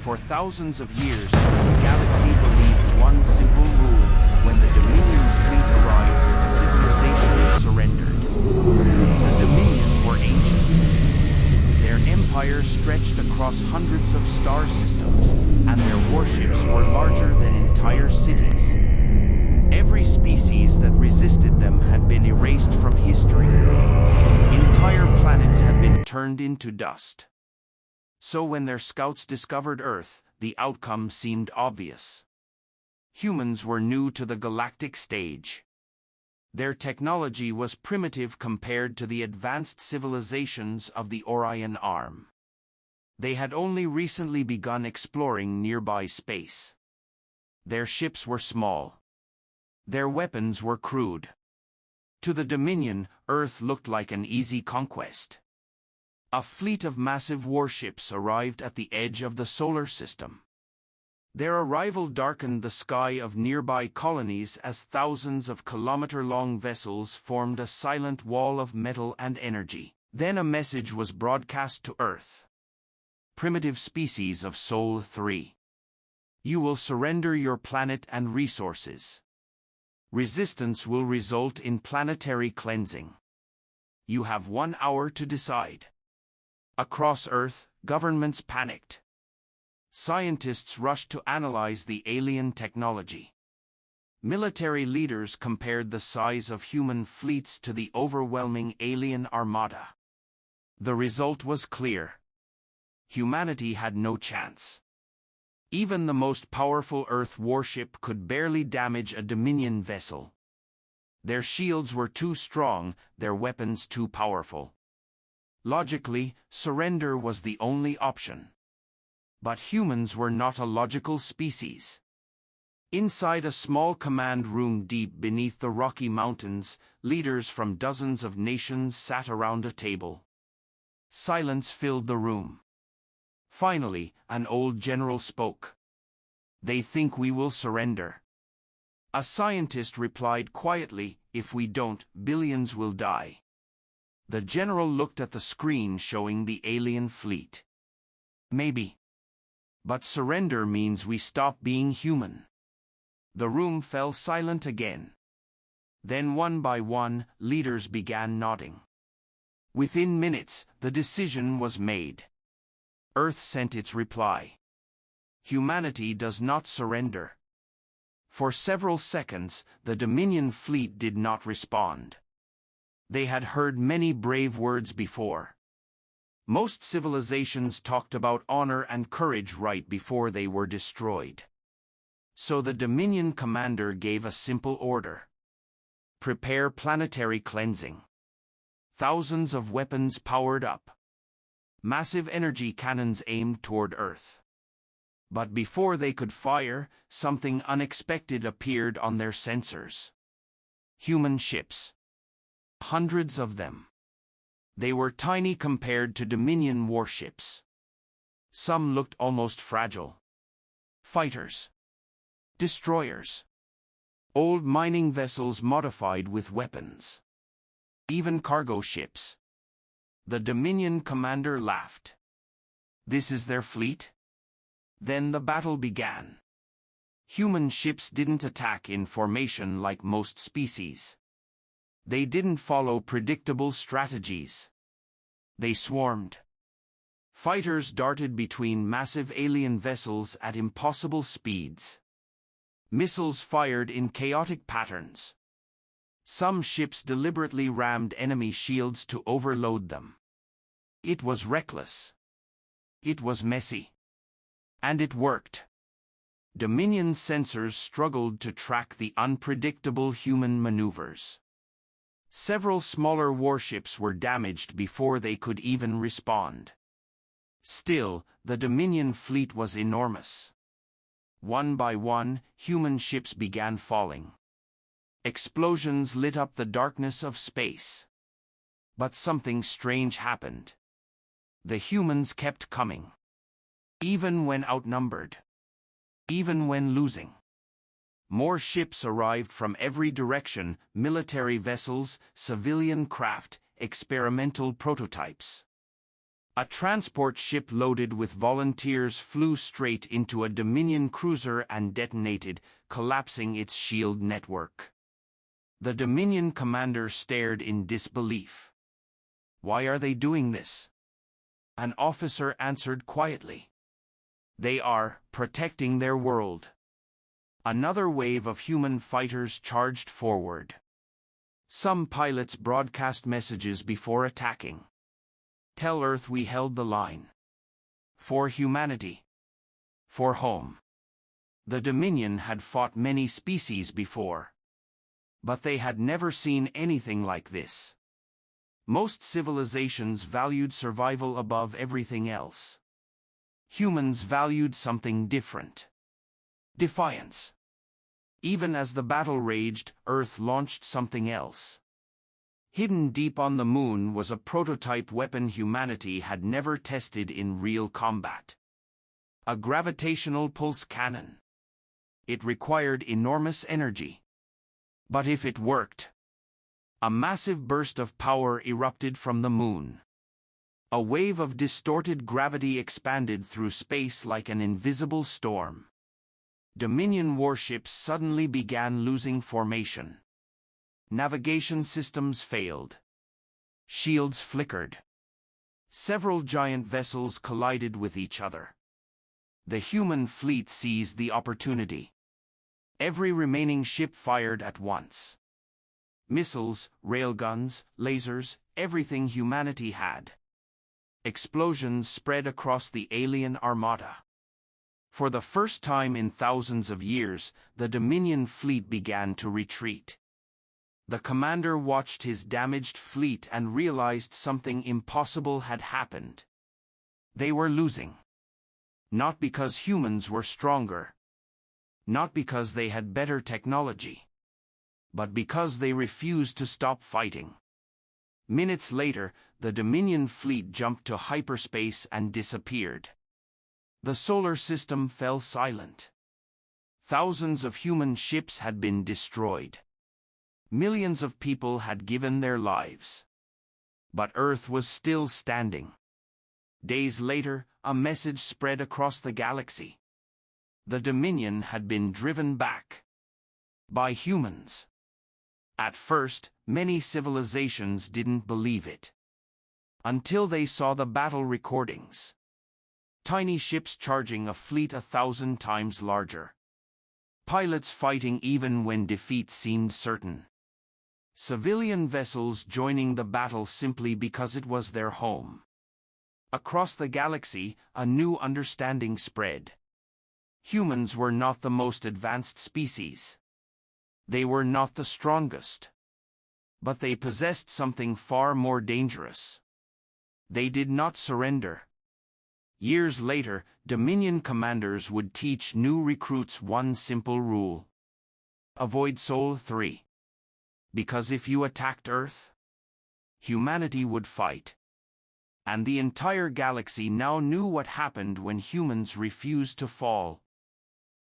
For thousands of years, the galaxy believed one simple rule: when the Dominion fleet arrived, civilization surrendered. The Dominion were ancient. Their empire stretched across hundreds of star systems, and their warships were larger than entire cities. Every species that resisted them had been erased from history. Entire planets had been turned into dust. So when their scouts discovered Earth, the outcome seemed obvious. Humans were new to the galactic stage. Their technology was primitive compared to the advanced civilizations of the Orion Arm. They had only recently begun exploring nearby space. Their ships were small. Their weapons were crude. To the Dominion, Earth looked like an easy conquest. A fleet of massive warships arrived at the edge of the solar system. Their arrival darkened the sky of nearby colonies as thousands of kilometer-long vessels formed a silent wall of metal and energy. Then a message was broadcast to Earth. Primitive species of Sol 3. You will surrender your planet and resources. Resistance will result in planetary cleansing. You have 1 hour to decide. Across Earth, governments panicked. Scientists rushed to analyze the alien technology. Military leaders compared the size of human fleets to the overwhelming alien armada. The result was clear. Humanity had no chance. Even the most powerful Earth warship could barely damage a Dominion vessel. Their shields were too strong, their weapons too powerful. Logically, surrender was the only option. But humans were not a logical species. Inside a small command room deep beneath the Rocky Mountains, leaders from dozens of nations sat around a table. Silence filled the room. Finally, an old general spoke. They think we will surrender. A scientist replied quietly, if we don't, billions will die. The general looked at the screen showing the alien fleet. Maybe. But surrender means we stop being human. The room fell silent again. Then one by one, leaders began nodding. Within minutes, the decision was made. Earth sent its reply. Humanity does not surrender. For several seconds, the Dominion fleet did not respond. They had heard many brave words before. Most civilizations talked about honor and courage right before they were destroyed. So the Dominion commander gave a simple order. Prepare planetary cleansing. Thousands of weapons powered up. Massive energy cannons aimed toward Earth. But before they could fire, something unexpected appeared on their sensors. Human ships. Hundreds of them. They were tiny compared to Dominion warships. Some looked almost fragile. Fighters. Destroyers. Old mining vessels modified with weapons. Even cargo ships. The Dominion commander laughed. This is their fleet? Then the battle began. Human ships didn't attack in formation like most species. They didn't follow predictable strategies. They swarmed. Fighters darted between massive alien vessels at impossible speeds. Missiles fired in chaotic patterns. Some ships deliberately rammed enemy shields to overload them. It was reckless. It was messy. And it worked. Dominion sensors struggled to track the unpredictable human maneuvers. Several smaller warships were damaged before they could even respond. Still, the Dominion fleet was enormous. One by one, human ships began falling. Explosions lit up the darkness of space. But something strange happened. The humans kept coming. Even when outnumbered. Even when losing. More ships arrived from every direction, military vessels, civilian craft, experimental prototypes. A transport ship loaded with volunteers flew straight into a Dominion cruiser and detonated, collapsing its shield network. The Dominion commander stared in disbelief. "Why are they doing this?" An officer answered quietly. "They are protecting their world." Another wave of human fighters charged forward. Some pilots broadcast messages before attacking. "Tell Earth we held the line. For humanity. For home." The Dominion had fought many species before, but they had never seen anything like this. Most civilizations valued survival above everything else. Humans valued something different. Defiance. Even as the battle raged, Earth launched something else. Hidden deep on the moon was a prototype weapon humanity had never tested in real combat. A gravitational pulse cannon. It required enormous energy. But if it worked, a massive burst of power erupted from the moon. A wave of distorted gravity expanded through space like an invisible storm. Dominion warships suddenly began losing formation. Navigation systems failed. Shields flickered. Several giant vessels collided with each other. The human fleet seized the opportunity. Every remaining ship fired at once. Missiles, railguns, lasers, everything humanity had. Explosions spread across the alien armada. For the first time in thousands of years, the Dominion fleet began to retreat. The commander watched his damaged fleet and realized something impossible had happened. They were losing. Not because humans were stronger. Not because they had better technology. But because they refused to stop fighting. Minutes later, the Dominion fleet jumped to hyperspace and disappeared. The solar system fell silent. Thousands of human ships had been destroyed. Millions of people had given their lives. But Earth was still standing. Days later, a message spread across the galaxy. The Dominion had been driven back. By humans. At first, many civilizations didn't believe it. Until they saw the battle recordings. Tiny ships charging a fleet 1,000 times larger. Pilots fighting even when defeat seemed certain. Civilian vessels joining the battle simply because it was their home. Across the galaxy, a new understanding spread. Humans were not the most advanced species. They were not the strongest. But they possessed something far more dangerous. They did not surrender. Years later, Dominion commanders would teach new recruits one simple rule. Avoid Sol 3. Because if you attacked Earth, humanity would fight. And the entire galaxy now knew what happened when humans refused to fall.